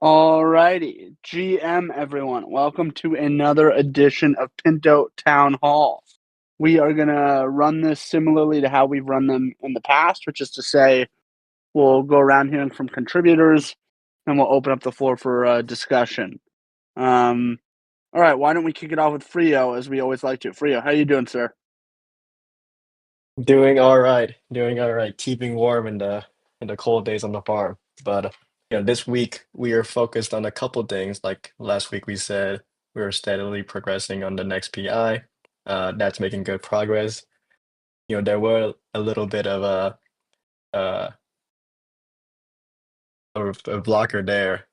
Alrighty, GM everyone, welcome to another edition of Pinto Town Hall. We are gonna run this similarly to how we've run them in the past, which is to say, we'll go around hearing from contributors, and we'll open up the floor for discussion. All right, why don't we kick it off with Frio, as we always like to. Frio, how you doing, sir? Doing all right, doing all right, keeping warm in the cold days on the farm. But this week we are focused on a couple things. Like last week we said we were steadily progressing on the next PI. That's making good progress. There were a little bit of uh, a blocker there.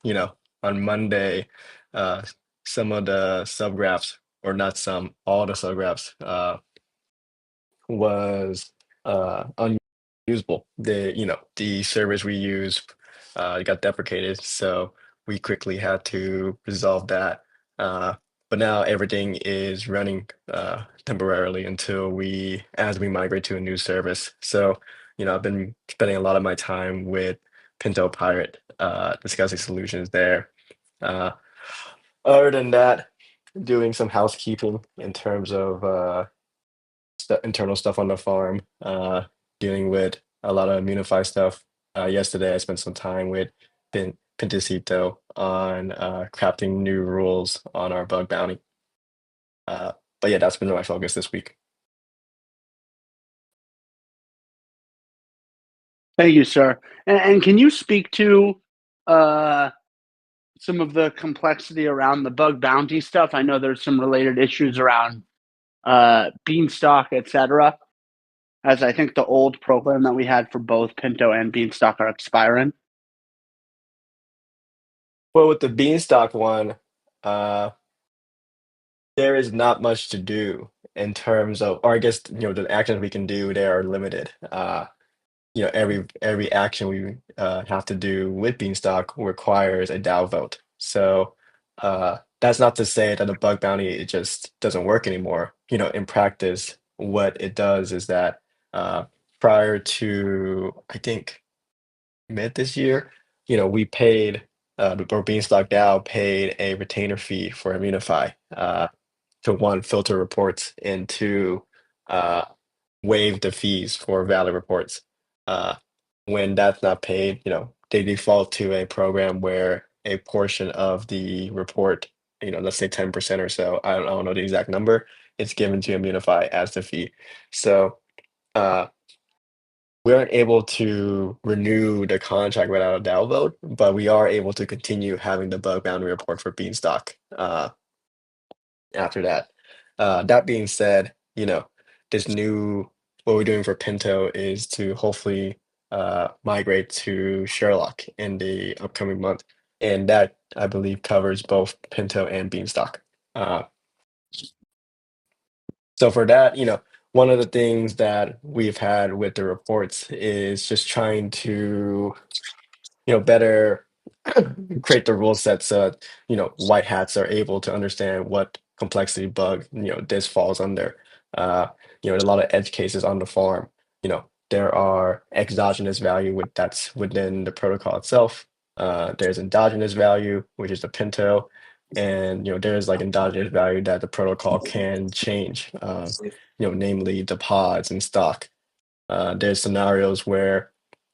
On Monday, uh, some of the subgraphs, or not some, all the subgraphs, was unusable. The service we use got deprecated, so we quickly had to resolve that. Uh, but now everything is running temporarily as we migrate to a new service. So, I've been spending a lot of my time with Pinto Pirate, discussing solutions there. Uh, Other than that, doing some housekeeping in terms of internal stuff on the farm, dealing with a lot of Immunify stuff. Yesterday, I spent some time with Pintecito on crafting new rules on our bug bounty. Uh, but yeah, that's been my focus this week. Thank you, sir. And can you speak to uh, some of the complexity around the bug bounty stuff? I know there's some related issues around Beanstalk, etc. As I think the old program that we had for both Pinto and Beanstalk are expiring. Well, with the Beanstalk one, uh, there is not much to do in terms of, or I guess, the actions we can do there are limited. Every action we have to do with Beanstalk requires a DAO vote. So that's not to say that a bug bounty it just doesn't work anymore. In practice, what it does is that prior to I think mid this year, we paid or Beanstalk DAO paid a retainer fee for Immunify to one filter reports and to uh, waive the fees for valid reports. Uh, when that's not paid, they default to a program where a portion of the report, let's say 10% or so, I don't know the exact number, it's given to Immunify as the fee. So uh, we aren't able to renew the contract without a DAO vote, but we are able to continue having the bug boundary report for Beanstalk after that. That being said, this new what we're doing for Pinto is to hopefully migrate to Sherlock in the upcoming month, and that I believe covers both Pinto and Beanstalk. Uh, so for that, one of the things that we've had with the reports is just trying to, better create the rule set so that, white hats are able to understand what complexity bug, this falls under. Uh, a lot of edge cases on the farm, there are exogenous value that's within the protocol itself. There's endogenous value, which is the Pinto, and there's like endogenous value that the protocol can change, namely the pods and stock. There's scenarios where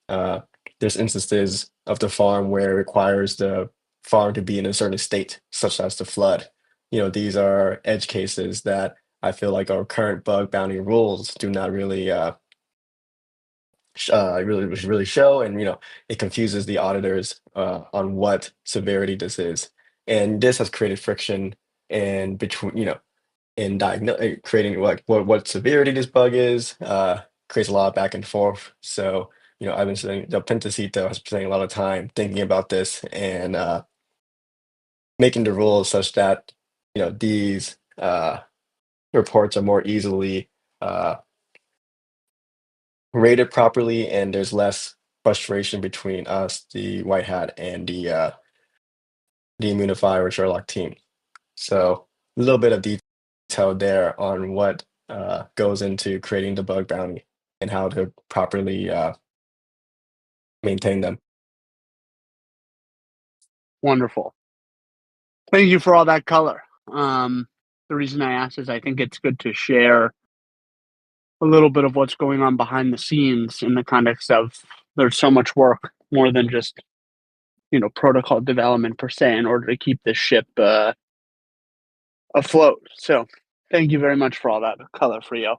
uh, there's instances of the farm where it requires the farm to be in a certain state, such as the flood. These are edge cases that I feel like our current bug bounty rules do not really show, and it confuses the auditors on what severity this is, and this has created friction and between in creating what severity this bug is, creates a lot of back and forth. So, I've been saying the Pintecito has been spending a lot of time thinking about this and making the rules such that, these reports are more easily uh, rated properly and there's less frustration between us, the White Hat, and the Immunify or Sherlock team. So a little bit of detail there on what goes into creating the bug bounty and how to properly maintain them. Wonderful. Thank you for all that color. The reason I asked is I think it's good to share a little bit of what's going on behind the scenes in the context of there's so much work more than just protocol development per se in order to keep this ship afloat. So thank you very much for all that color, Frio.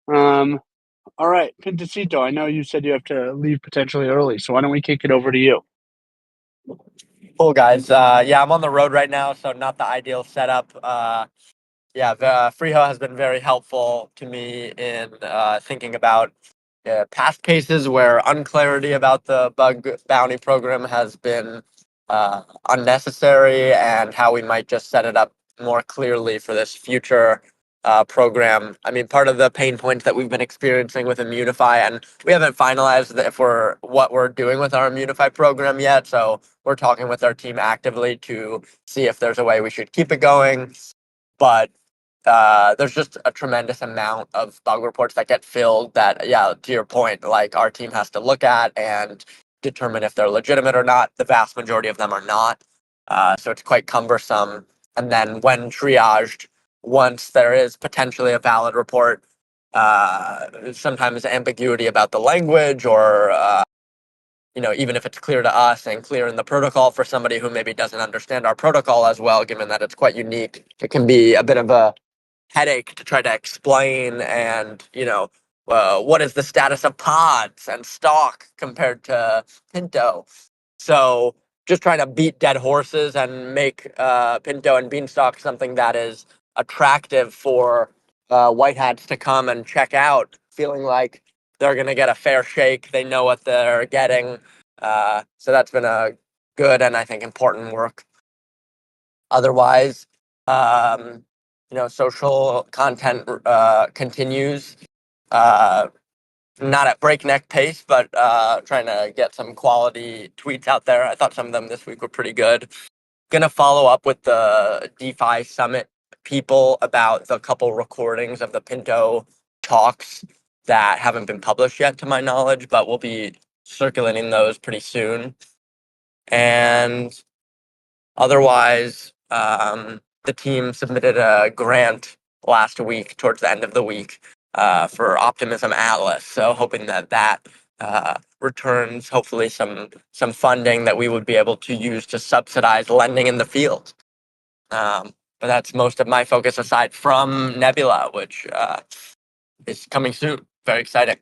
All right, Pintecito, I know you said you have to leave potentially early, so why don't we kick it over to you? Cool, guys. Yeah, I'm on the road right now, so not the ideal setup. Freeho has been very helpful to me in thinking about past cases where unclarity about the bug bounty program has been unnecessary, and how we might just set it up more clearly for this future program. I mean, part of the pain points that we've been experiencing with Immunify, and we haven't finalized what we're doing with our Immunify program yet, so we're talking with our team actively to see if there's a way we should keep it going. But there's just a tremendous amount of bug reports that get filled that, yeah, to your point, like our team has to look at and determine if they're legitimate or not. The vast majority of them are not. So it's quite cumbersome. And then when triaged, once there is potentially a valid report, sometimes ambiguity about the language or even if it's clear to us and clear in the protocol for somebody who maybe doesn't understand our protocol as well, given that it's quite unique, it can be a bit of a headache to try to explain. And what is the status of pods and stock compared to Pinto. So just trying to beat dead horses and make Pinto and Beanstalk something that is attractive for white hats to come and check out, feeling like they're going to get a fair shake, they know what they're getting. So that's been a good and I think important work. Otherwise, social content continues, not at breakneck pace, but trying to get some quality tweets out there. I thought some of them this week were pretty good. Gonna follow up with the DeFi Summit people about the couple recordings of the Pinto talks that haven't been published yet, to my knowledge, but we'll be circulating those pretty soon. And otherwise, the team submitted a grant last week, towards the end of the week, for Optimism Atlas. So hoping that returns hopefully some funding that we would be able to use to subsidize lending in the field. But that's most of my focus aside from Nebula, which is coming soon. Very exciting.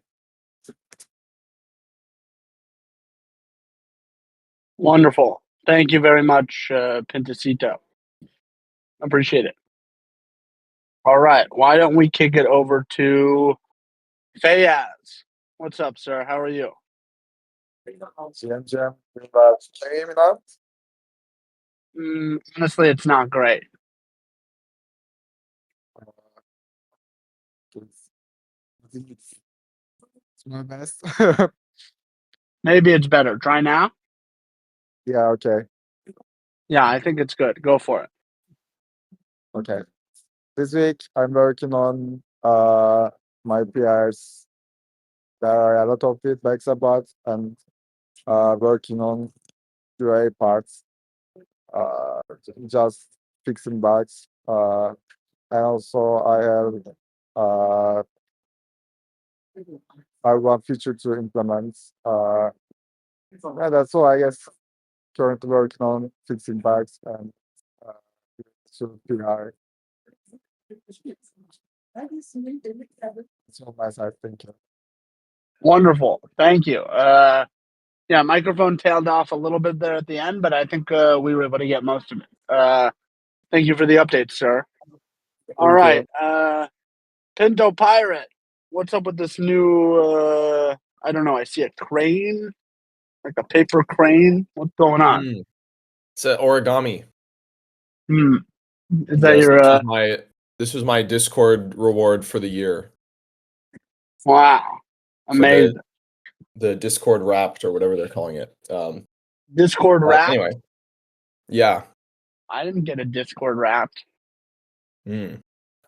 Wonderful. Thank you very much, Pintecito. Appreciate it. All right. Why don't we kick it over to Fayaz? What's up, sir? How are you? Can you hear me now? Honestly, it's not great. I think it's my best. Maybe it's better. Try now? Yeah, okay. Yeah, I think it's good. Go for it. Okay. This week I'm working on my PRs. There are a lot of feedbacks about, and working on QA parts, just fixing bugs. And also I have one feature to implement. Yeah, that's all, I guess. Currently working on fixing bugs and to PR. It's on my side. Thank you. Wonderful. Thank you. Yeah, microphone tailed off a little bit there at the end, but I think we were able to get most of it. Thank you for the update, sir. All right. Pinto Pirate, what's up with this new, I don't know, I see a crane, like a paper crane. What's going on? It's an origami. Is that Yes, your, this was my Discord reward for the year. wow, amazing. The Discord Wrapped or whatever they're calling it. Discord Wrapped? Anyway, yeah. I didn't get a Discord Wrapped. I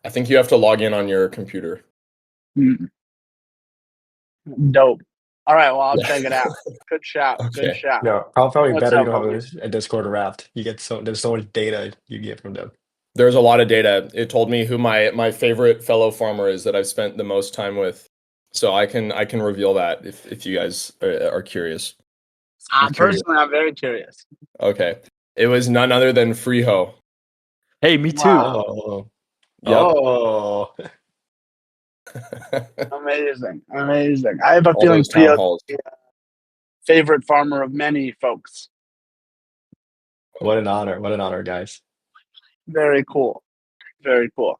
think you have to log in on your computer. Dope. All right, well, I'll Yeah. check it out. Good shout. Good Okay. shout. No, probably What's better you up, don't homie? have a Discord Wrapped. There's so much data you get from them. There's a lot of data. It told me who my favorite fellow farmer is that I've spent the most time with. So I can reveal that if you guys are curious. I'm curious. Personally, I'm very curious. Okay. It was none other than Freeho. Hey, me too. Wow. Oh, Yep. oh, Amazing. Amazing. I have a All feeling those town Freo's halls. the favorite farmer of many folks. what an honor! What an honor, guys. Very cool. Very cool.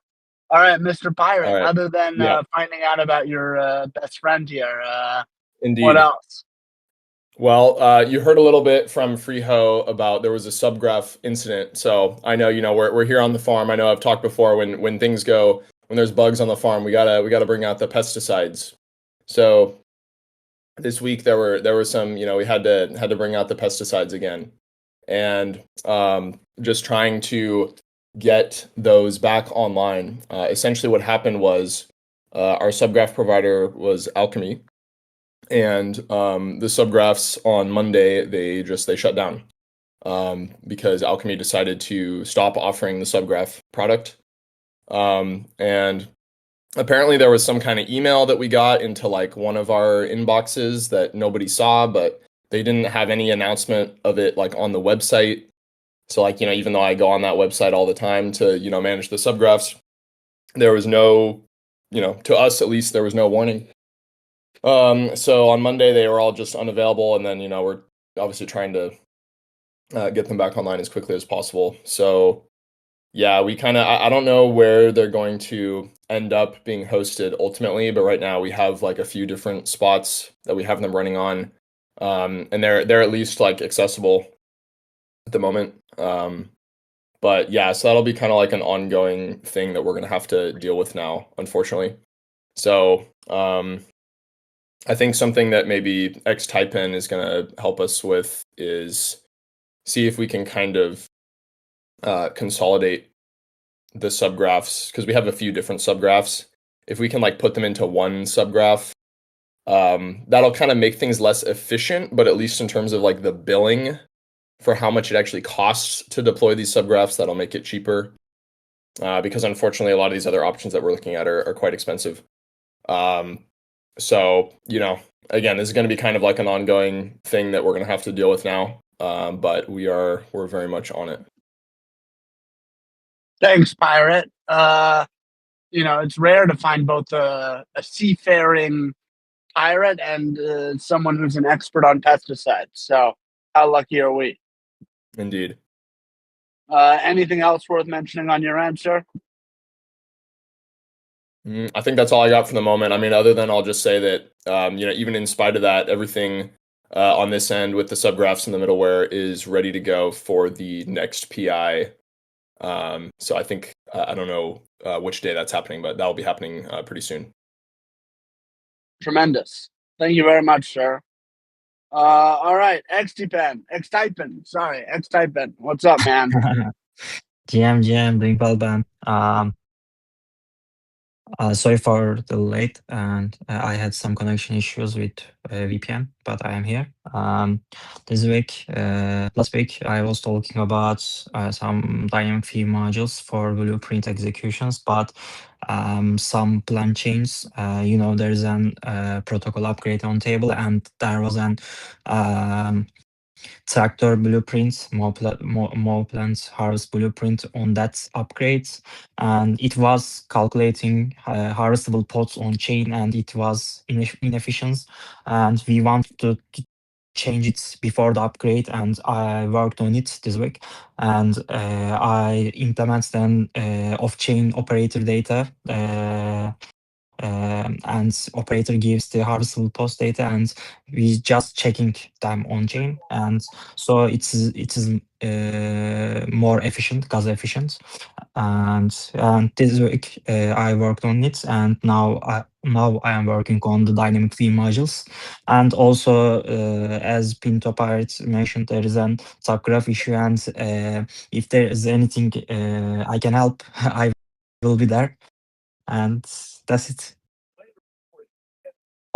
All right, Mr. Pirate. All right. Other than Yeah. finding out about your best friend here, Indeed. what else? Well, you heard a little bit from Freeho about there was a subgraph incident. So I know, we're here on the farm. I know I've talked before when things go, when there's bugs on the farm, we gotta bring out the pesticides. So this week there were some, we had to bring out the pesticides again, and just trying to get those back online. Essentially, what happened was our subgraph provider was Alchemy. And the subgraphs on Monday, they shut down because Alchemy decided to stop offering the subgraph product. And apparently there was some kind of email that we got into like one of our inboxes that nobody saw, but they didn't have any announcement of it like on the website. So like, even though I go on that website all the time to, manage the subgraphs, there was no, to us at least, there was no warning. So on Monday they were all just unavailable, and then we're obviously trying to get them back online as quickly as possible. So yeah, we kind of I don't know where they're going to end up being hosted ultimately, but right now we have like a few different spots that we have them running on, and they're at least like accessible at the moment. But yeah, so that'll be kind of like an ongoing thing that we're gonna have to deal with now, unfortunately. So I think something that maybe xtypin is going to help us with is see if we can kind of consolidate the subgraphs, because we have a few different subgraphs. If we can like put them into one subgraph, that'll kind of make things less efficient, but at least in terms of like the billing for how much it actually costs to deploy these subgraphs, that'll make it cheaper. Because unfortunately, a lot of these other options that we're looking at are quite expensive. So, again, this is going to be kind of like an ongoing thing that we're going to have to deal with now. But we're very much on it. Thanks, Pirate. It's rare to find both a seafaring pirate and someone who's an expert on pesticides. So how lucky are we? Indeed. Anything else worth mentioning on your end, sir? I think that's all I got for the moment. I mean, other than I'll just say that, even in spite of that, everything on this end with the subgraphs and the middleware is ready to go for the next PI. So I think, I don't know which day that's happening, but that'll be happening pretty soon. Tremendous. Thank you very much, sir. All right, xtypin. What's up, man? GM, doing well, Ben. Sorry for the late, and I had some connection issues with VPN, but I am here. This week, last week, I was talking about some dynamic theme modules for blueprint executions, but some plan changes. There's an protocol upgrade on table, and there was an tractor blueprint, more plants harvest blueprint on that upgrade, and it was calculating harvestable pods on chain, and it was inefficient, and we wanted to change it before the upgrade, and I worked on it this week, and I implemented an off-chain operator data, and operator gives the harvestable post data, and we just checking them on chain, and so it is more efficient, gas efficient, and this week I worked on it, and now I am working on the dynamic theme modules, and also as Pinto Pirate mentioned, there is an subgraph issue, and if there is anything I can help, I will be there, and that's it.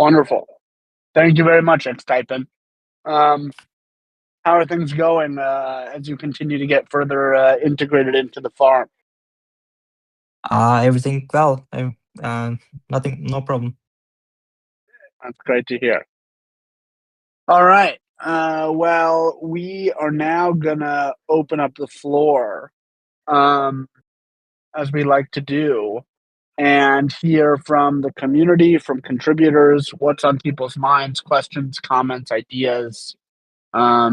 Wonderful. Thank you very much, X-Typin. How are things going as you continue to get further integrated into the farm? Everything well. Nothing, no problem. That's great to hear. All right. Well, we are now gonna open up the floor, as we like to do, and hear from the community, from contributors, what's on people's minds, questions, comments, ideas. I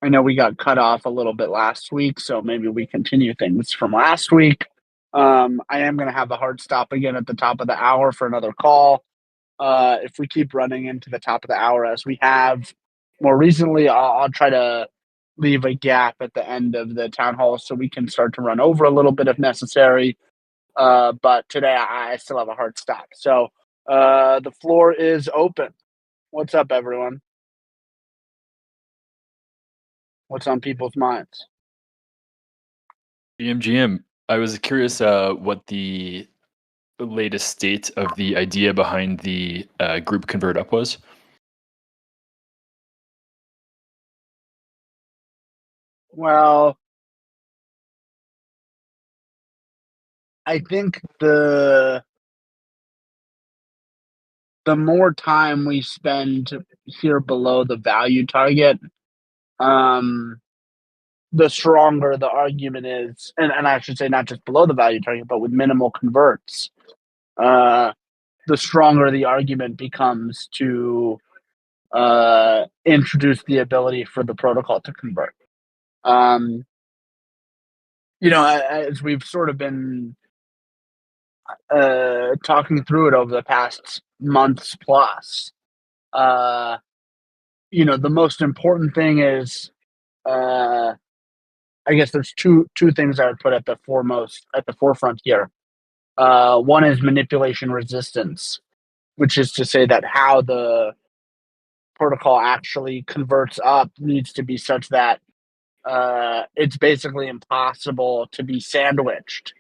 know we got cut off a little bit last week, so maybe we continue things from last week. I am going to have a hard stop again at the top of the hour for another call. If we keep running into the top of the hour as we have more recently, I'll try to leave a gap at the end of the town hall so we can start to run over a little bit if necessary. But today I still have a hard stop. So the floor is open. What's up, everyone? What's on people's minds? GM, I was curious what the latest state of the idea behind the group convert up was. Well, I think the more time we spend here below the value target, the stronger the argument is, and I should say not just below the value target, but with minimal converts, the stronger the argument becomes to introduce the ability for the protocol to convert. As we've sort of been talking through it over the past months plus, the most important thing is, I guess there's two things I would put at the forefront here. One is manipulation resistance, which is to say that how the protocol actually converts up needs to be such that it's basically impossible to be sandwiched.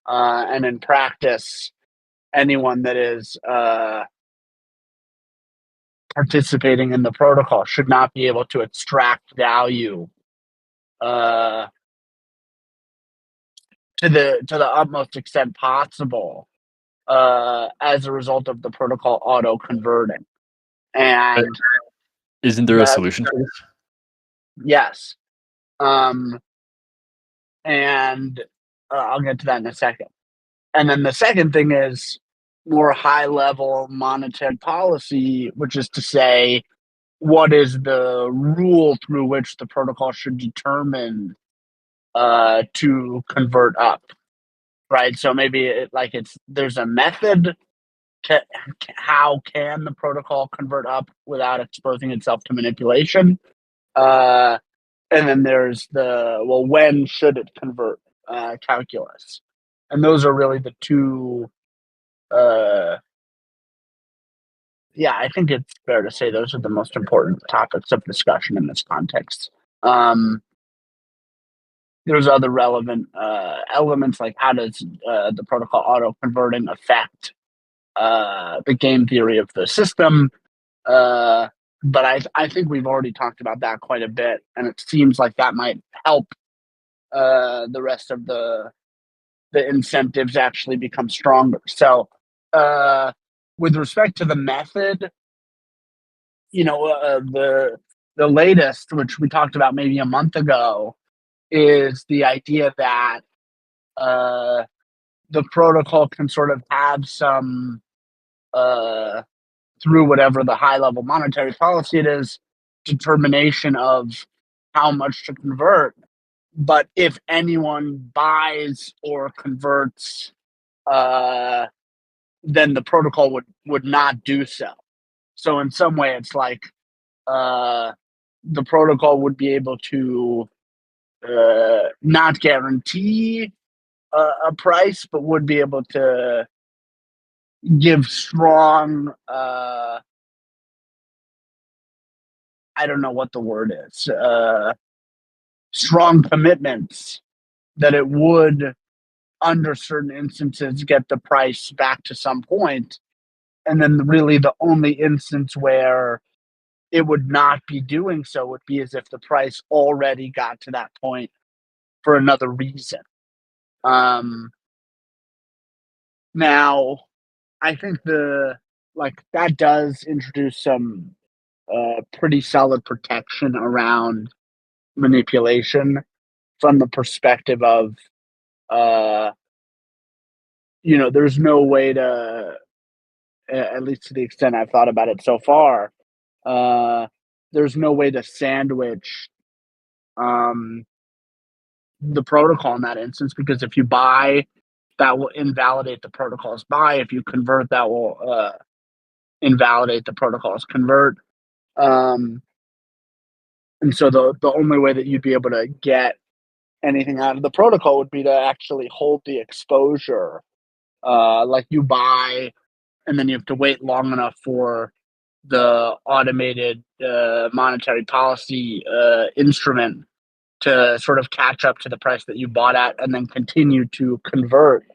And in practice, anyone that is participating in the protocol should not be able to extract value to the utmost extent possible as a result of the protocol auto converting. And isn't there a solution for this? Yes. And I'll get to that in a second. And then the second thing is more high level monetary policy, which is to say, what is the rule through which the protocol should determine to convert up, right? So maybe there's a method. How can the protocol convert up without exposing itself to manipulation? And then there's when should it convert calculus. And those are really the two. I think it's fair to say those are the most important topics of discussion in this context. There's other relevant elements, like how does the protocol auto converting affect the game theory of the system. But I think we've already talked about that quite a bit, and it seems like that might help the rest of the incentives actually become stronger. So with respect to the method, the latest, which we talked about maybe a month ago, is the idea that the protocol can sort of have some, through whatever the high-level monetary policy it is, determination of how much to convert. But if anyone buys or converts, then the protocol would not do so. So in some way, it's like the protocol would be able to not guarantee a price, but would be able to give strong, I don't know what the word is, strong commitments that it would, under certain instances, get the price back to some point And then really the only instance where it would not be doing so would be as if the price already got to that point for another reason. Now, I think that does introduce some pretty solid protection around manipulation from the perspective of there's no way to, at least to the extent I've thought about it so far, there's no way to sandwich the protocol in that instance, because if you buy, that will invalidate the protocol's buy. If you convert, that will invalidate the protocol's convert. And so the only way that you'd be able to get anything out of the protocol would be to actually hold the exposure. Like you buy, and then you have to wait long enough for the automated monetary policy instrument to sort of catch up to the price that you bought at, and then continue to convert.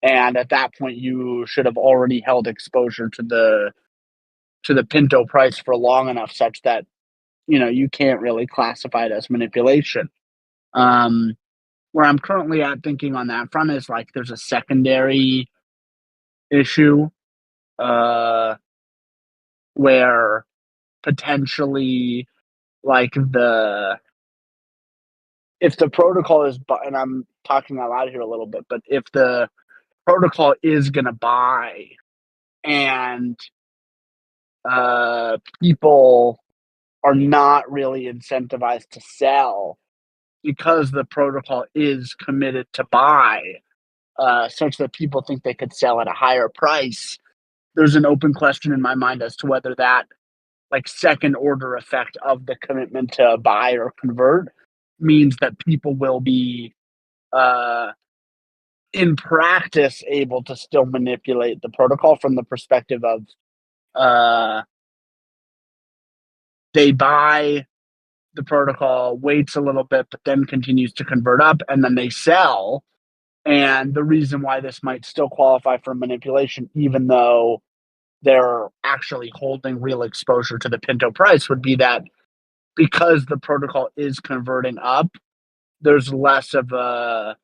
And at that point, you should have already held exposure to the Pinto price for long enough such that you can't really classify it as manipulation. Where I'm currently at thinking on that front is like there's a secondary issue where potentially like if the protocol is, and I'm talking out loud here a little bit, but if the protocol is going to buy and people are not really incentivized to sell because the protocol is committed to buy, such that people think they could sell at a higher price, there's an open question in my mind as to whether that like second order effect of the commitment to buy or convert means that people will be in practice able to still manipulate the protocol from the perspective of they buy the protocol, waits a little bit, but then continues to convert up, and then they sell. And the reason why this might still qualify for manipulation, even though they're actually holding real exposure to the Pinto price, would be that because the protocol is converting up, there's less of a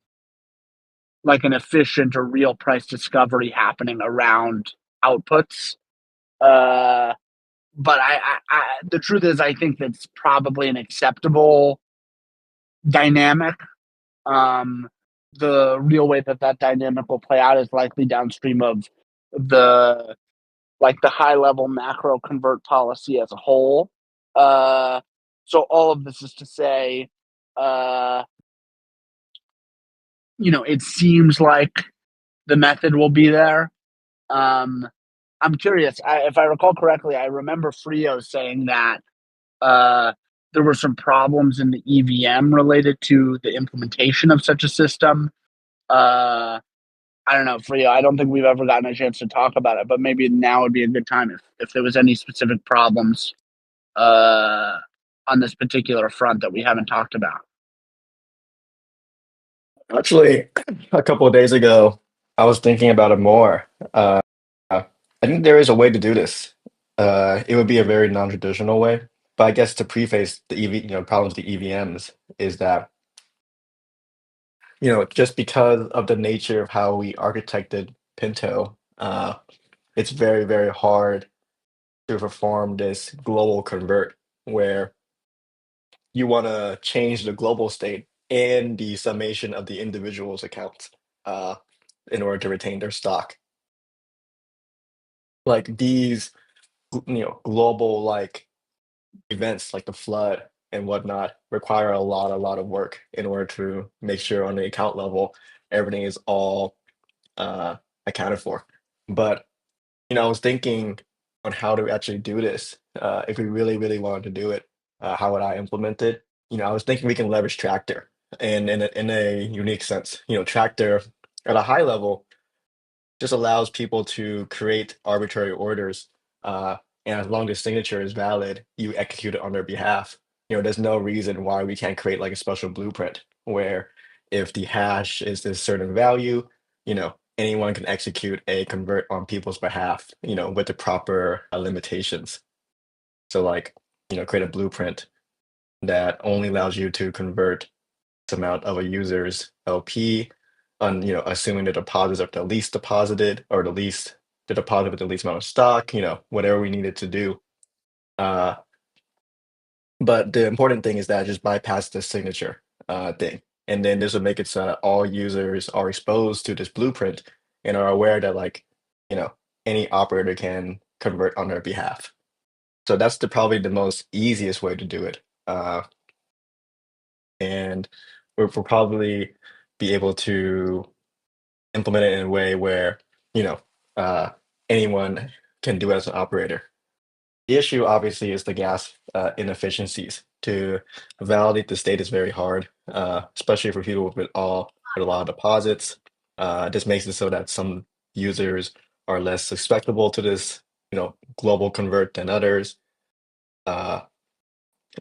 like an efficient or real price discovery happening around outputs. But the truth is, I think that's probably an acceptable dynamic. The real way that dynamic will play out is likely downstream of the high level macro convert policy as a whole. So all of this is to say, it seems like the method will be there. I'm curious. If I recall correctly, I remember Frio saying that there were some problems in the EVM related to the implementation of such a system. I don't know, Frio. I don't think we've ever gotten a chance to talk about it, but maybe now would be a good time if there was any specific problems on this particular front that we haven't talked about. Actually, a couple of days ago, I was thinking about it more. I think there is a way to do this. It would be a very non-traditional way, but I guess to preface the problems with the EVMs is that, just because of the nature of how we architected Pinto, it's very, very hard to perform this global convert where you want to change the global state and the summation of the individual's accounts uh, in order to retain their stock. Like these, global like events like the flood and whatnot require a lot of work in order to make sure on the account level everything is all accounted for. But I was thinking on how to actually do this. If we really, really wanted to do it, how would I implement it? I was thinking we can leverage Tractor, and in a unique sense. Tractor at a high level just allows people to create arbitrary orders, and as long as signature is valid, you execute it on their behalf. There's no reason why we can't create like a special blueprint where if the hash is this certain value, you know, anyone can execute a convert on people's behalf, with the proper limitations. So like, create a blueprint that only allows you to convert this amount of a user's LP on, assuming the deposits are the least deposited or the deposit with the least amount of stock, whatever we needed to do. But the important thing is that I just bypass the signature thing. And then this will make it so that all users are exposed to this blueprint and are aware that any operator can convert on their behalf. So that's probably the most easiest way to do it. And we'll probably be able to implement it in a way where, uh, anyone can do it as an operator. The issue obviously is the gas inefficiencies. To validate the state is very hard, especially for people with a lot of deposits. This makes it so that some users are less susceptible to this, global convert than others.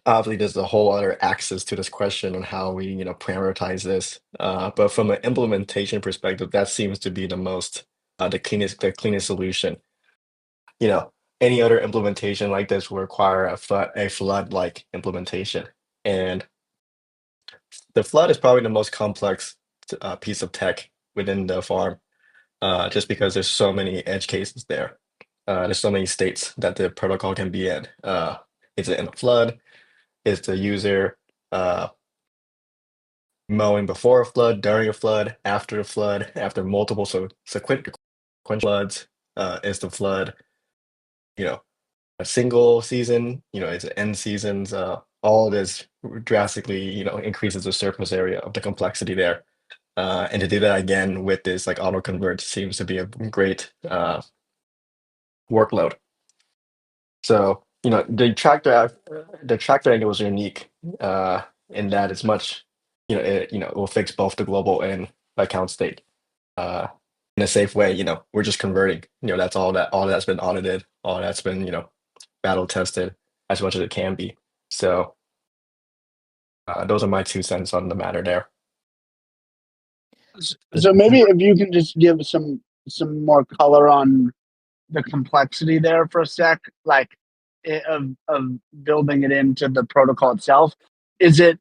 Obviously, there's a whole other axis to this question on how we, prioritize this. But from an implementation perspective, that seems to be the cleanest solution. Any other implementation like this will require a flood-like implementation. And the flood is probably the most complex piece of tech within the farm, just because there's so many edge cases there. There's so many states that the protocol can be in. Is it in a flood? Is the user mowing before a flood, during a flood, after multiple sequential floods? Is the flood, you know, a single season, it's end seasons, all this drastically, increases the surface area of the complexity there. And to do that again with this like auto convert seems to be a great workload. So, the tractor angle was unique in that it's much, it will fix both the global and account state in a safe way. We're just converting. That's all that's been audited, all that's been, battle tested as much as it can be. So those are my 2 cents on the matter there. So maybe if you can just give some more color on the complexity there for a sec, like of building it into the protocol itself. Is it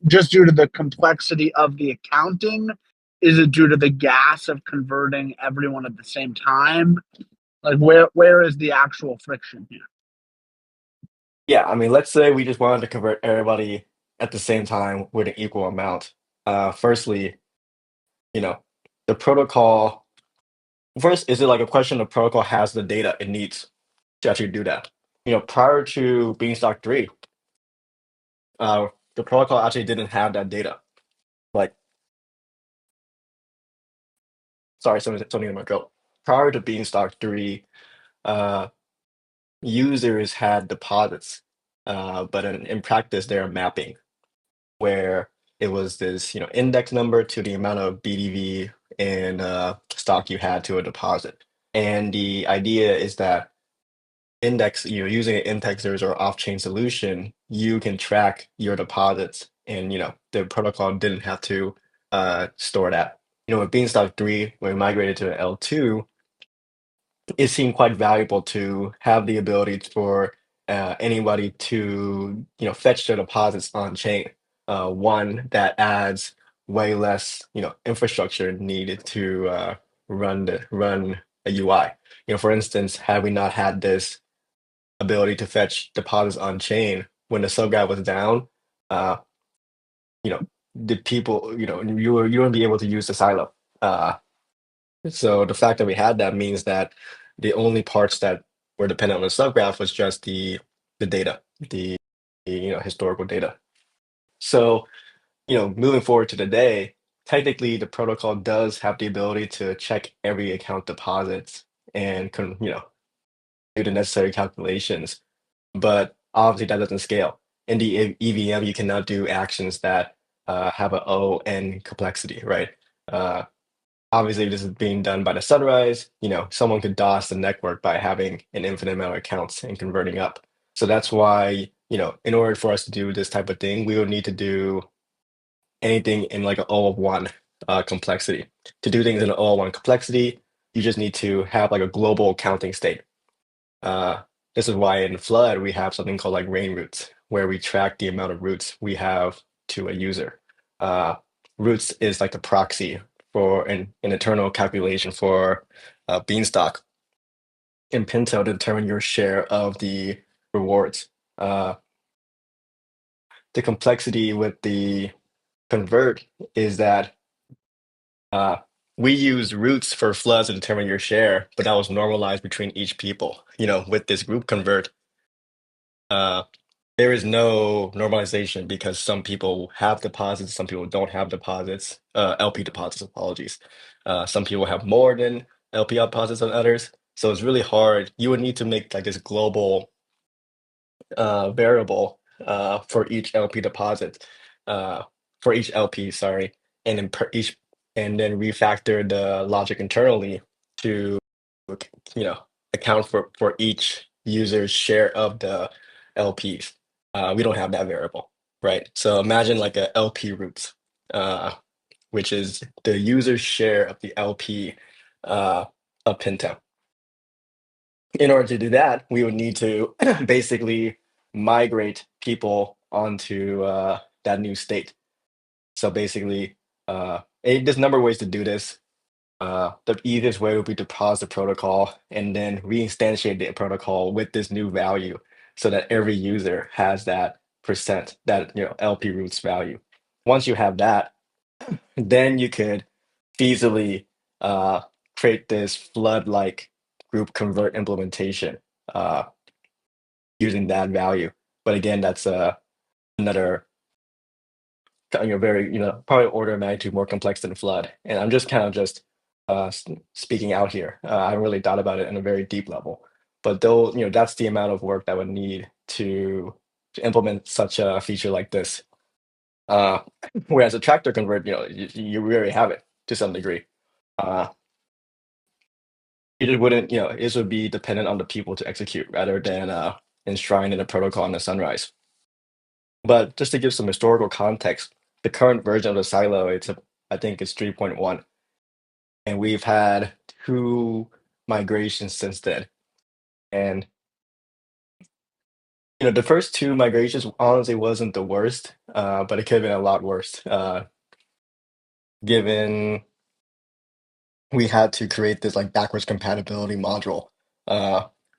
just due to the complexity of the accounting? Is it due to the gas of converting everyone at the same time? Like where is the actual friction here? Yeah, I mean, let's say we just wanted to convert everybody at the same time with an equal amount. Firstly, the protocol. First, is it like a question the protocol has the data it needs to actually do that? Prior to Beanstalk 3, the protocol actually didn't have that data. Like, sorry, something in my throat. Prior to Beanstalk 3, uh, users had deposits, but in practice, they're mapping where it was this, index number to the amount of BDV and stock you had to a deposit. And the idea is that using indexers or off-chain solution, you can track your deposits, and the protocol didn't have to store that. With Beanstalk 3, when we migrated to L2, it seemed quite valuable to have the ability for anybody to fetch their deposits on chain. One that adds way less infrastructure needed to run a UI. For instance, had we not had this ability to fetch deposits on chain when the subgraph was down, uh, the people you wouldn't be able to use the silo. So the fact that we had that means that the only parts that were dependent on the subgraph was just the data, the historical data. So, moving forward to today, technically the protocol does have the ability to check every account deposits and do the necessary calculations, but obviously that doesn't scale. In the EVM, you cannot do actions that have an O n complexity, right? Uh, Obviously, this is being done by the sunrise. Someone could DOS the network by having an infinite amount of accounts and converting up. So that's why, in order for us to do this type of thing, we would need to do anything in like an O of one complexity. To do things in an all-one complexity, you just need to have like a global counting state. This is why in Flood we have something called like rain roots, where we track the amount of roots we have to a user. Roots is like the proxy for an internal calculation for Beanstalk in Pinto to determine your share of the rewards. The complexity with the convert is that we use roots for floods to determine your share, but that was normalized between each people. With this group convert, there is no normalization because some people have deposits, some people don't have deposits, LP deposits, apologies. Some people have more than LP deposits than others. So it's really hard. You would need to make like this global variable for each LP deposit, for each LP, sorry, and then and then refactor the logic internally to, account for each user's share of the LPs. We don't have that variable, right? So imagine like a LP roots, which is the user's share of the LP of Pinto. In order to do that, we would need to basically migrate people onto that new state. So basically, there's a number of ways to do this. The easiest way would be to pause the protocol and then reinstantiate the protocol with this new value so that every user has that percent, that LP roots value. Once you have that, then you could feasibly create this flood-like group convert implementation using that value. But again, that's another very probably order of magnitude more complex than flood. And I'm just kind of just speaking out here. I haven't really thought about it in a very deep level. But though that's the amount of work that would need to implement such a feature like this. Whereas a tractor convert, you already have it to some degree. It just wouldn't, this would be dependent on the people to execute rather than enshrined in a protocol on the sunrise. But just to give some historical context, the current version of the silo, I think it's 3.1. And we've had 2 migrations since then. And the first 2 migrations honestly wasn't the worst, but it could have been a lot worse, given we had to create this like backwards compatibility module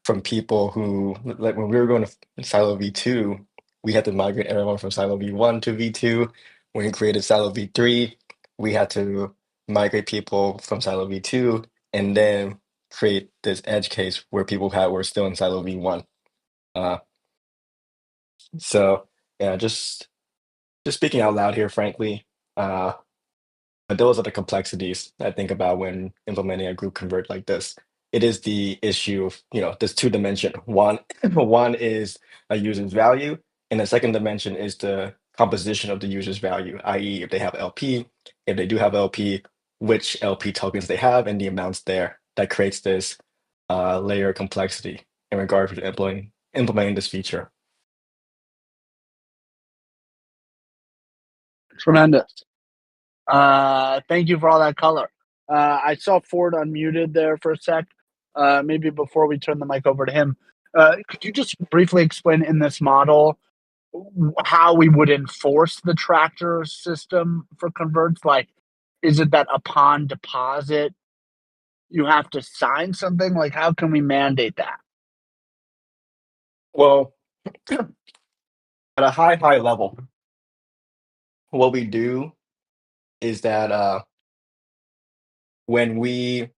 from people who, like when we were going to Silo V2, we had to migrate everyone from Silo V1 to V2. When we created Silo V3, we had to migrate people from Silo V2 and then create this edge case where people were still in Silo V1. So yeah, just speaking out loud here, frankly, but those are the complexities I think about when implementing a group convert like this. It is the issue of, this 2 dimension. One is a user's value, and the second dimension is the composition of the user's value, i.e., if they have LP, if they do have LP, which LP tokens they have, and the amounts there. That creates this layer of complexity in regard to implementing this feature. Tremendous. Thank you for all that color. I saw Ford unmuted there for a sec. Maybe before we turn the mic over to him, could you just briefly explain in this model how we would enforce the tractor system for converts? Like, is it that upon deposit you have to sign something? Like, how can we mandate that? Well, at a high level, what we do is that when we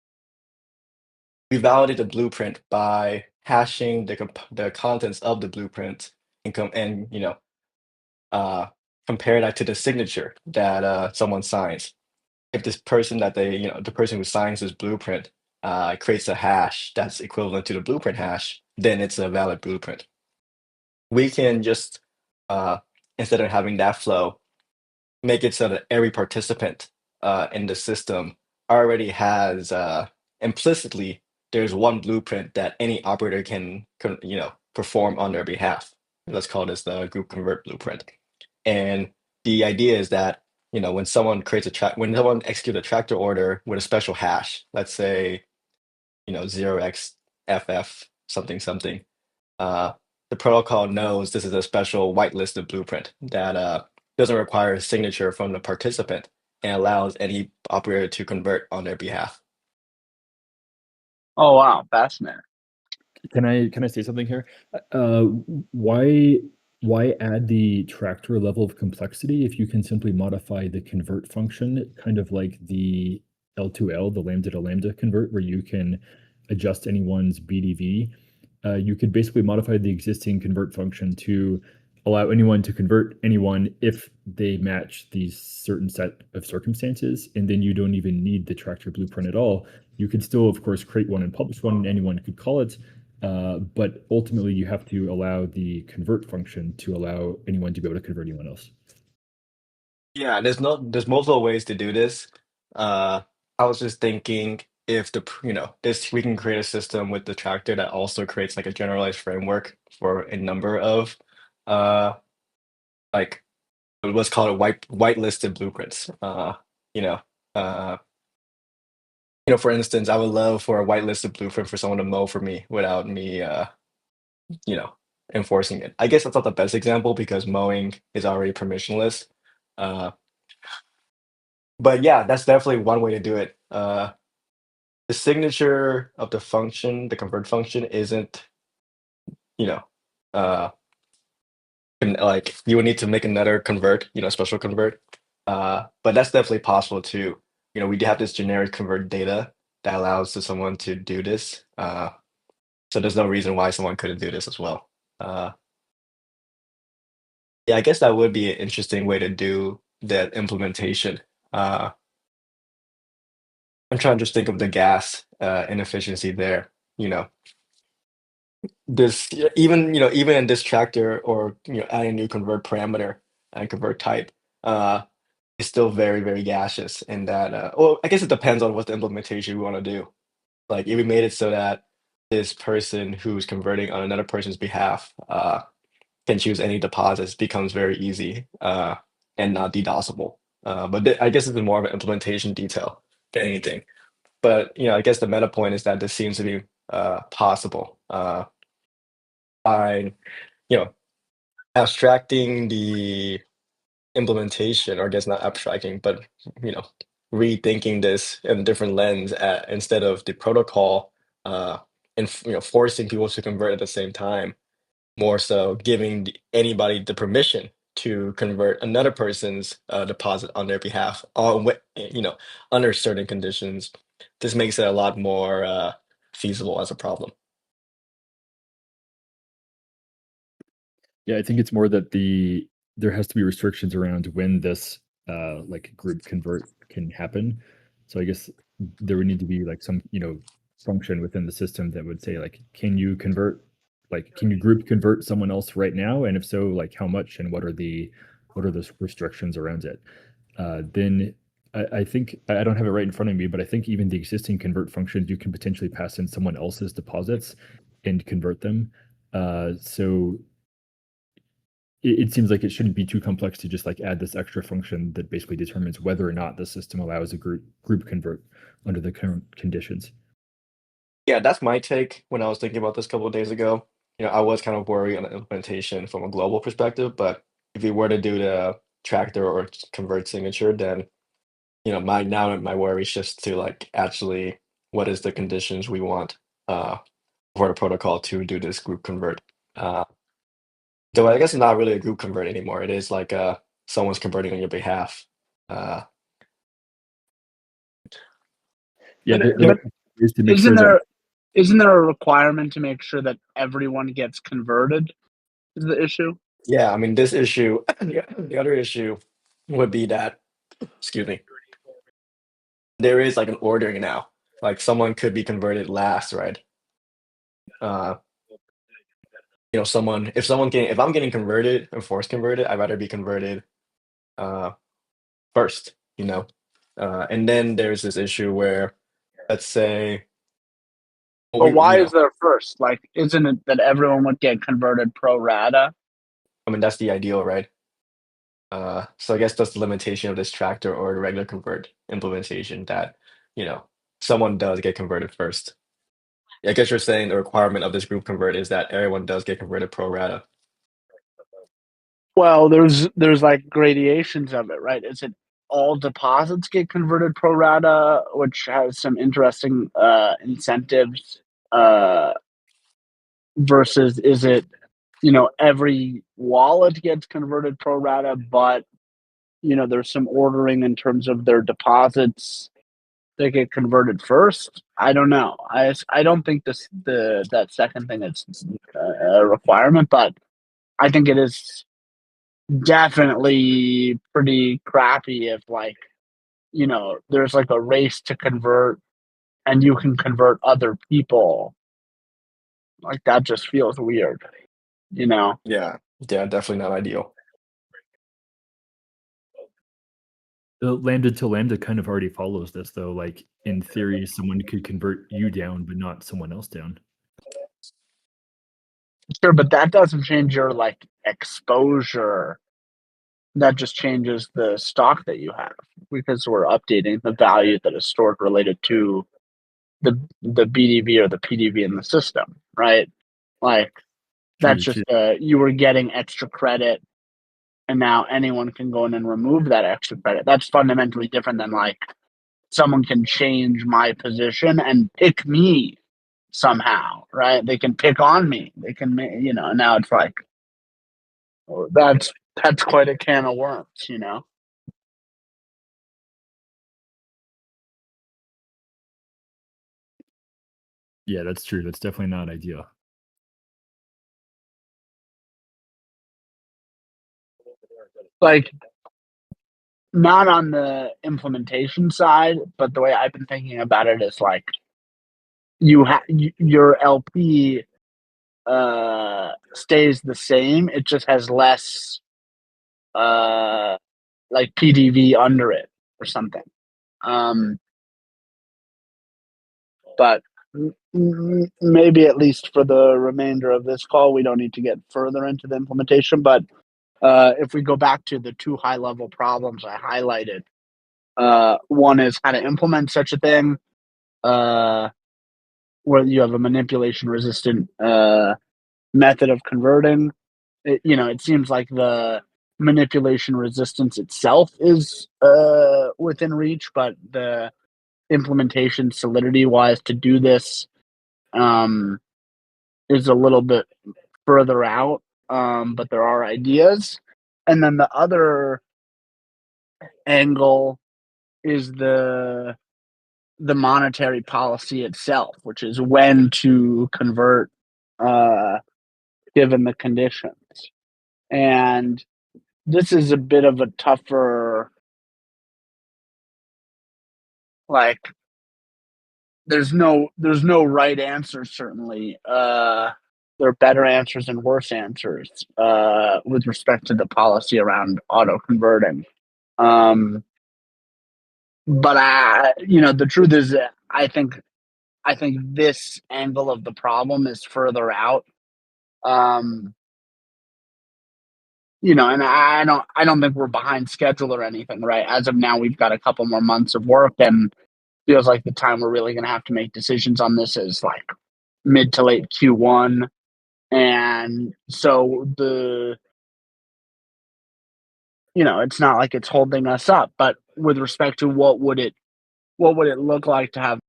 validate the blueprint by hashing the contents of the blueprint and compare that to the signature that someone signs. If this person the person who signs this blueprint creates a hash that's equivalent to the blueprint hash, then it's a valid blueprint. We can just instead of having that flow, make it so that every participant in the system already has implicitly there's one blueprint that any operator can perform on their behalf. Let's call this the group convert blueprint. And the idea is that when someone when someone executes a tractor order with a special hash, let's say 0xFF something something, uh, the protocol knows this is a special whitelisted blueprint that doesn't require a signature from the participant and allows any operator to convert on their behalf. Oh wow, fascinating. Can I say something here? Uh, why add the tractor level of complexity if you can simply modify the convert function, kind of like the L2L, the lambda to lambda convert, where you can adjust anyone's BDV? You could basically modify the existing convert function to allow anyone to convert anyone if they match these certain set of circumstances, and then you don't even need the tractor blueprint at all. You could still, of course, create one and publish one, and anyone could call it. But ultimately, you have to allow the convert function to allow anyone to be able to convert anyone else. Yeah, there's multiple ways to do this. I was just thinking if this we can create a system with the tractor that also creates like a generalized framework for a number of uh like what's called a whitelisted blueprints. You know, uh for instance, I would love for a whitelisted blueprint for someone to mow for me without me you know, enforcing it. I guess that's not the best example because mowing is already permissionless. Uh but yeah, that's definitely one way to do it. The signature of the function, the convert function, isn't, you know, uh, like you would need to make another convert, special convert. But that's definitely possible too. We do have this generic convert data that allows someone to do this. So there's no reason why someone couldn't do this as well. Yeah, I guess that would be an interesting way to do that implementation. Uh, I'm trying to just think of the gas inefficiency there. You know, this even in this tractor or adding a new convert parameter and convert type is still very very gaseous in that well I guess it depends on what the implementation we want to do. Like if we made it so that this person who's converting on another person's behalf can choose any deposits becomes very easy and not DDoSable. But I guess it's more of an implementation detail than anything. But I guess the meta point is that this seems to be possible by you know abstracting the implementation, or I guess not abstracting, but you know, rethinking this in a different lens instead of the protocol, uh, and forcing people to convert at the same time. More so, giving anybody the permission to convert another person's deposit on their behalf, under certain conditions. This makes it a lot more feasible as a problem. Yeah, I think it's more that there has to be restrictions around when this like group convert can happen. So I guess there would need to be like some, function within the system that would say like, can you group convert someone else right now? And if so, like how much and what are those restrictions around it? Then I think I don't have it right in front of me, but I think even the existing convert functions, you can potentially pass in someone else's deposits and convert them. So it seems like it shouldn't be too complex to just like add this extra function that basically determines whether or not the system allows a group convert under the current conditions. Yeah, that's my take when I was thinking about this a couple of days ago. I was kind of worried on the implementation from a global perspective, but if we were to do the tractor or convert signature, then my worry shifts to like actually what is the conditions we want uh for the protocol to do this group convert. Uh so I guess it's not really a group convert anymore. It is like someone's converting on your behalf. Uh Yeah, But there but are ways to make isn't sure that. there isn't there a requirement to make sure that everyone gets converted? Is the issue? yeah, I mean this issue the other issue would be that, excuse me, there is like an ordering now. Like someone could be converted last, right? Uh, if I'm getting converted and force converted, I'd rather be converted uh first, and then there's this issue where, let's say, But we, why is there first? Like, isn't it that everyone would get converted pro rata? I mean, that's the ideal, right? So I guess that's the limitation of this tractor or regular convert implementation that, someone does get converted first. I guess you're saying the requirement of this group convert is that everyone does get converted pro rata. Well, there's like gradations of it, right? Is it all deposits get converted pro rata, which has some interesting incentives, versus is it, every wallet gets converted pro rata, but there's some ordering in terms of their deposits that get converted first. I don't know. I don't think that second thing is a requirement, but I think it is definitely pretty crappy if there's like a race to convert and you can convert other people. Like that just feels weird. Yeah, yeah, definitely not ideal. The lambda to lambda kind of already follows this, though. Like in theory, someone could convert you down, but not someone else down. Sure, but that doesn't change your exposure. That just changes the stock that you have because we're updating the value that is stored related to the BDV or the PDV in the system, right? Like that's just you were getting extra credit and now anyone can go in and remove that extra credit. That's fundamentally different than someone can change my position and pick me somehow, right? They can pick on me. They can, now it's that's quite a can of worms. Yeah, that's true. That's definitely not ideal. Not on the implementation side, but the way I've been thinking about it is your LP stays the same. It just has less PDV under it or something. But maybe at least for the remainder of this call, we don't need to get further into the implementation. But if we go back to the two high-level problems I highlighted, one is how to implement such a thing, where you have a manipulation-resistant method of converting. It seems like the manipulation resistance itself is within reach, but the implementation solidity-wise to do this is a little bit further out, but there are ideas. And then the other angle is the monetary policy itself, which is when to convert given the conditions. And this is a bit of a tougher, there's no right answer, certainly. There are better answers and worse answers with respect to the policy around auto converting. But the truth is, I think this angle of the problem is further out. And I don't think we're behind schedule or anything, right? As of now, we've got a couple more months of work, and feels like the time we're really going to have to make decisions on this is mid to late Q1. And so it's not like it's holding us up, but with respect to what would it look like to have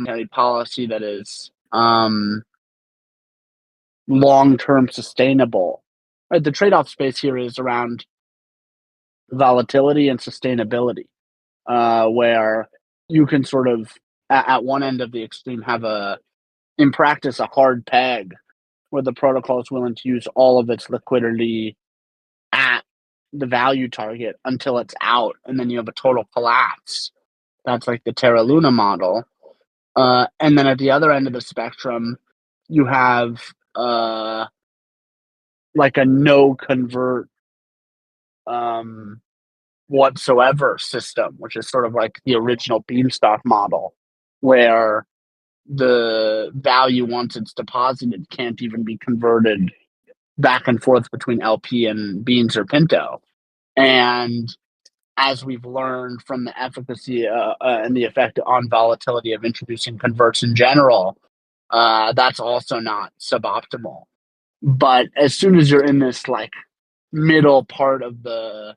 a policy that is long-term sustainable, right? The trade-off space here is around volatility and sustainability, where you can sort of at one end of the extreme have in practice a hard peg where the protocol is willing to use all of its liquidity at the value target until it's out, and then you have a total collapse. That's like the Terra Luna model. And then at the other end of the spectrum, you have a no convert whatsoever system, which is sort of like the original Beanstalk model, where the value, once it's deposited, can't even be converted back and forth between LP and Beans or Pinto. And as we've learned from the efficacy and the effect on volatility of introducing converts in general, that's also not suboptimal. But as soon as you're in this like middle part of the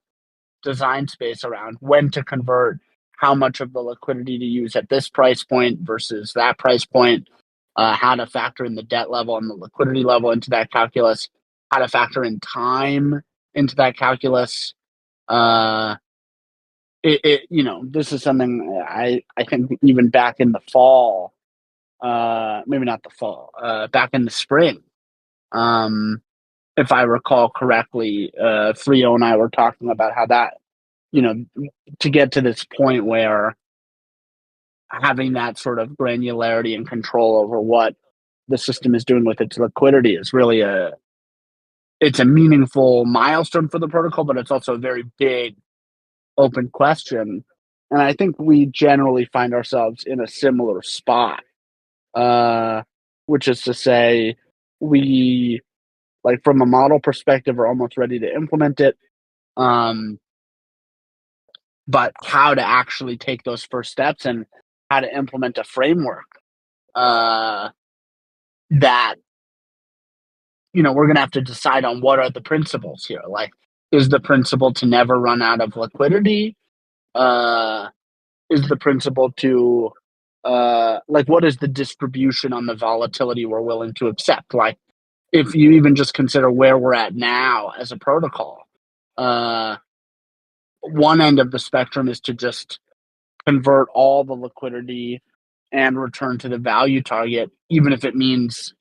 design space around when to convert, how much of the liquidity to use at this price point versus that price point, how to factor in the debt level and the liquidity level into that calculus, how to factor in time into that calculus. This is something I think even back in the fall, maybe not the fall, back in the spring, if I recall correctly, Frio and I were talking about how that, to get to this point where having that sort of granularity and control over what the system is doing with its liquidity is really it's a meaningful milestone for the protocol, but it's also a very big open question. And I think we generally find ourselves in a similar spot, which is to say, we, like from a model perspective, are almost ready to implement it. But how to actually take those first steps and how to implement a framework that, we're going to have to decide on what are the principles here. Like, is the principle to never run out of liquidity? Is the principle to, what is the distribution on the volatility we're willing to accept? Like, if you even just consider where we're at now as a protocol, one end of the spectrum is to just convert all the liquidity and return to the value target, even if it means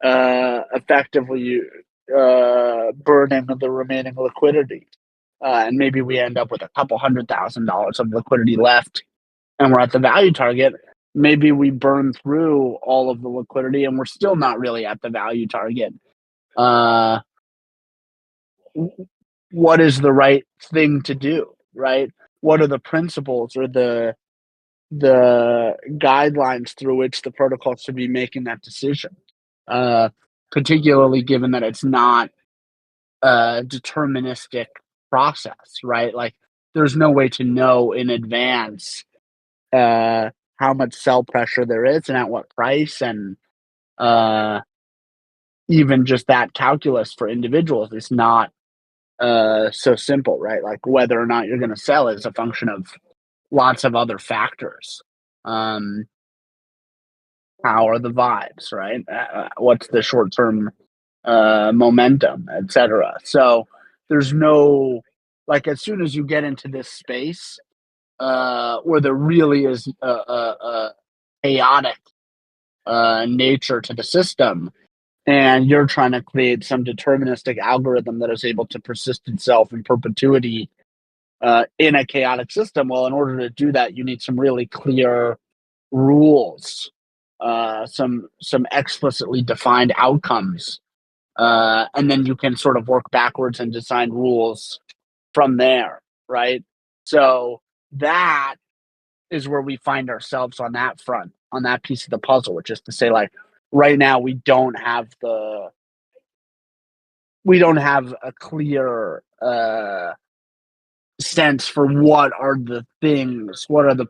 effectively burning the remaining liquidity. And maybe we end up with a couple $100,000 of liquidity left and we're at the value target. Maybe we burn through all of the liquidity and we're still not really at the value target. What is the right thing to do, right? What are the principles or the guidelines through which the protocol should be making that decision? Particularly given that it's not a deterministic process, right? Like, there's no way to know in advance how much sell pressure there is and at what price, and even just that calculus for individuals is not so simple, right? Like, whether or not you're going to sell is a function of lots of other factors. How are the vibes, right? What's the short-term momentum, etc. So there's no, like, as soon as you get into this space where there really is a chaotic nature to the system, and you're trying to create some deterministic algorithm that is able to persist itself in perpetuity in a chaotic system, well, in order to do that, you need some really clear rules, some explicitly defined outcomes, and then you can sort of work backwards and design rules from there, right? So that is where we find ourselves on that front, on that piece of the puzzle, which is to say, like, right now we don't have a clear sense for what are the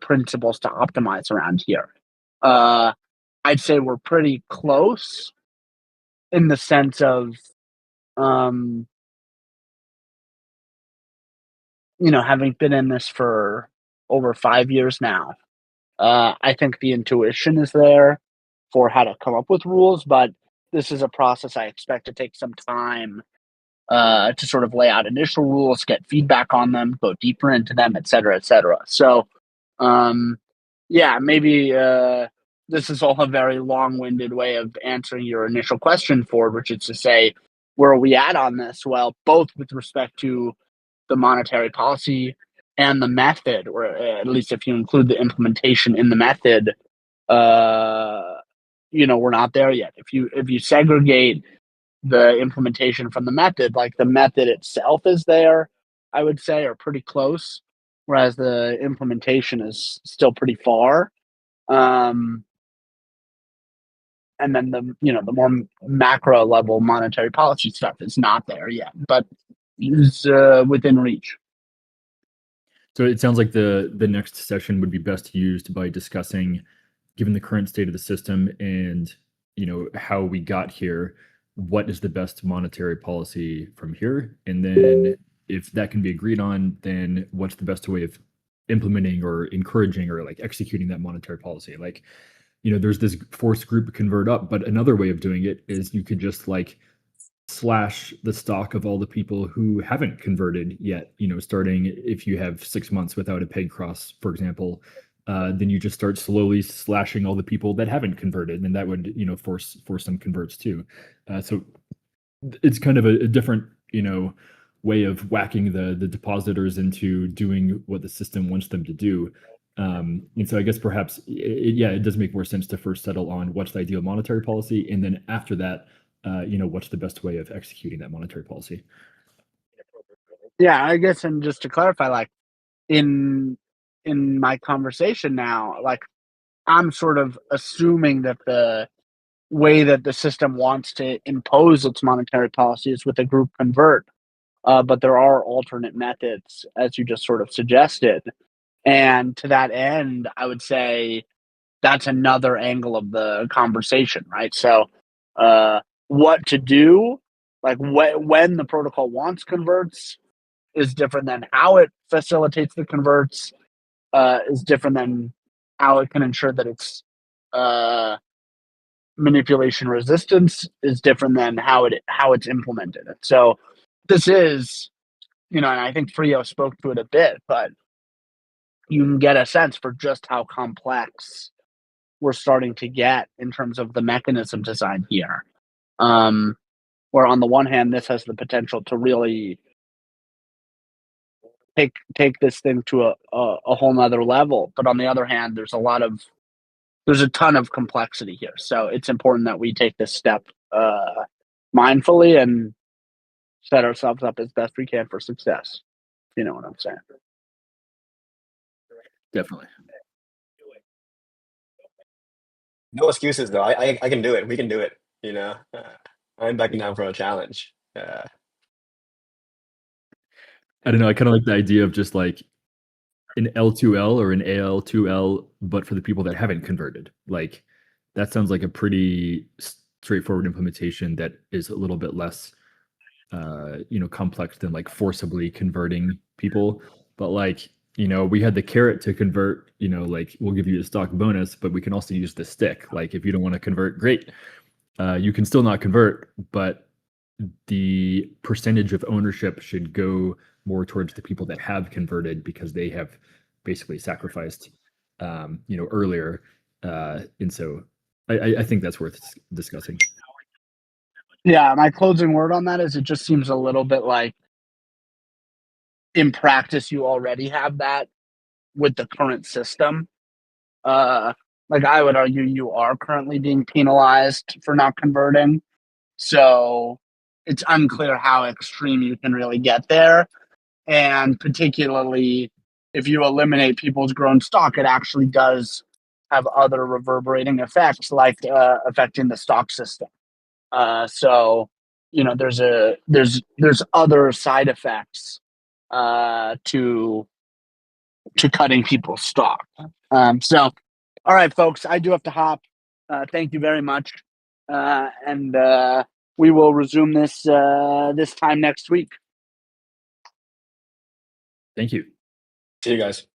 principles to optimize around here. I'd say we're pretty close in the sense of, having been in this for over 5 years now, I think the intuition is there for how to come up with rules, but this is a process I expect to take some time to sort of lay out initial rules, get feedback on them, go deeper into them, et cetera, et cetera. So, maybe this is all a very long-winded way of answering your initial question, Ford, which is to say, where are we at on this? Well, both with respect to the monetary policy and the method, or at least if you include the implementation in the method, we're not there yet. If you segregate the implementation from the method, like, the method itself is there, I would say, or pretty close, whereas the implementation is still pretty far. And then the more macro level monetary policy stuff is not there yet, but is within reach. So it sounds like the next session would be best used by discussing, given the current state of the system and how we got here, what is the best monetary policy from here, and then if that can be agreed on, then what's the best way of implementing or encouraging or like executing that monetary policy. Like, there's this forced group convert up, but another way of doing it is you could just like slash the stock of all the people who haven't converted yet, starting if you have 6 months without a peg cross, for example, then you just start slowly slashing all the people that haven't converted, and that would, force some converts too. So it's kind of a different, way of whacking the depositors into doing what the system wants them to do. And so I guess perhaps, it does make more sense to first settle on what's the ideal monetary policy, and then after that, what's the best way of executing that monetary policy. Yeah, I guess, and just to clarify, like in my conversation now, like I'm sort of assuming that the way that the system wants to impose its monetary policy is with a group convert, but there are alternate methods, as you just sort of suggested. And to that end, I would say that's another angle of the conversation, right? So, what to do, like when the protocol wants converts, is different than how it facilitates the converts, is different than how it can ensure that it's manipulation resistance is different than how it's implemented. So this is, and I think Frio spoke to it a bit, but you can get a sense for just how complex we're starting to get in terms of the mechanism design here. Where on the one hand, this has the potential to really take this thing to a whole nother level, but on the other hand, there's a ton of complexity here. So it's important that we take this step mindfully and set ourselves up as best we can for success. You know what I'm saying? Definitely. No excuses though. I can do it. We can do it. I'm backing down for a challenge. I don't know. I kind of like the idea of just like an L2L or an AL2L, but for the people that haven't converted. Like that sounds like a pretty straightforward implementation that is a little bit less, complex than like forcibly converting people. But like, we had the carrot to convert, like we'll give you a stock bonus, but we can also use the stick. Like if you don't want to convert, great. You can still not convert, but the percentage of ownership should go more towards the people that have converted because they have basically sacrificed, earlier. And so I think that's worth discussing. Yeah, my closing word on that is it just seems a little bit like in practice you already have that with the current system. Like I would argue you are currently being penalized for not converting. So it's unclear how extreme you can really get there. And particularly if you eliminate people's grown stock, it actually does have other reverberating effects, like affecting the stock system. So there's other side effects to cutting people's stock. So, all right, folks, I do have to hop. Thank you very much, and we will resume this time next week. Thank you. See you guys.